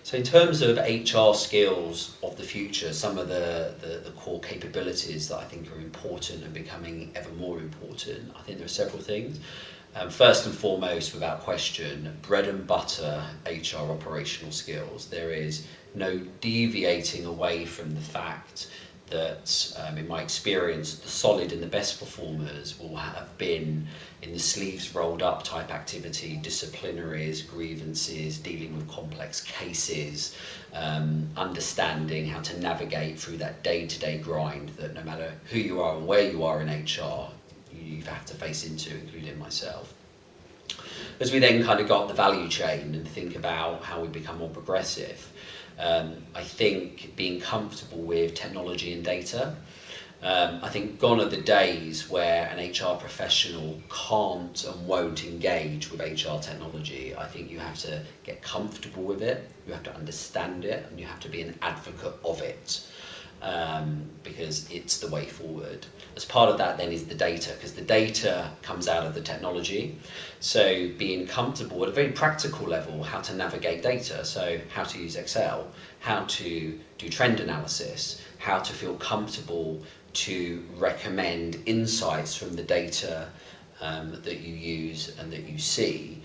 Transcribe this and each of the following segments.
So in terms of HR skills of the future, some of the core capabilities that I think are important and becoming ever more important, I think there are several things. First and foremost, without question, bread and butter HR operational skills. There is no deviating away from the fact that, in my experience, the solid and the best performers will have been in the sleeves rolled up type activity, disciplinaries, grievances, dealing with complex cases, understanding how to navigate through that day-to-day grind that no matter who you are and where you are in HR, you have to face into, including myself. As we then kind of got the value chain and think about how we become more progressive, I think being comfortable with technology and data. I think gone are the days where an HR professional can't and won't engage with HR technology. I think you have to get comfortable with it, you have to understand it, and you have to be an advocate of it. Because it's the way forward. As part of that then is the data, because the data comes out of the technology. So being comfortable at a very practical level, how to navigate data, so how to use Excel, how to do trend analysis, how to feel comfortable to recommend insights from the data that you use and that you see.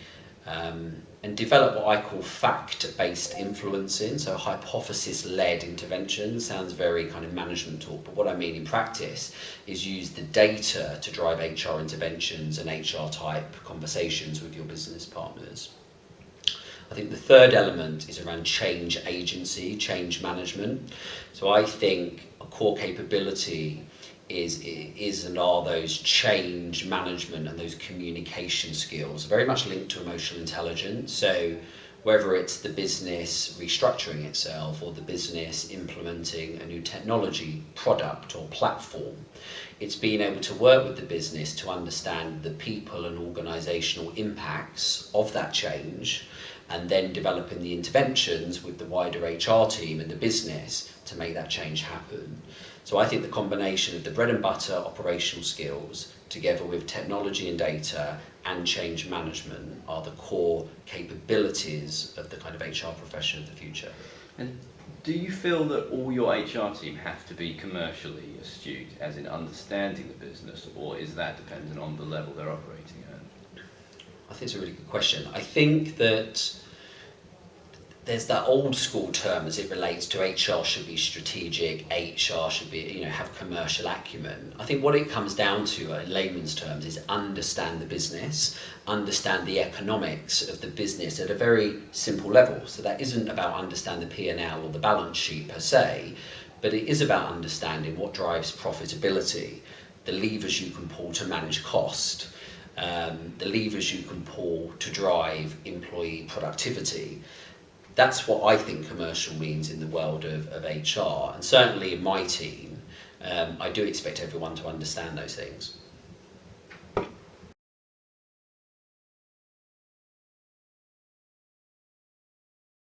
And develop what I call fact-based influencing, so hypothesis-led intervention. Sounds very kind of management talk, but what I mean in practice is use the data to drive HR interventions and HR type conversations with your business partners. I think the third element is around change agency, change management. So I think a core capability is and are those change management and those communication skills, very much linked to emotional intelligence. So whether it's the business restructuring itself or the business implementing a new technology product or platform, it's being able to work with the business to understand the people and organisational impacts of that change, and then developing the interventions with the wider HR team and the business to make that change happen. So I think the combination of the bread and butter operational skills together with technology and data and change management are the core capabilities of the kind of HR profession of the future. And do you feel that all your HR team have to be commercially astute, as in understanding the business, or is that dependent on the level they're operating at? I think it's a really good question. I think that there's that old school term as it relates to HR should be strategic, HR should be, have commercial acumen. I think what it comes down to in layman's terms is understand the business, understand the economics of the business at a very simple level. So that isn't about understand the P&L or the balance sheet per se, but it is about understanding what drives profitability, the levers you can pull to manage cost, the levers you can pull to drive employee productivity. That's what I think commercial means in the world of HR. And certainly in my team, I do expect everyone to understand those things.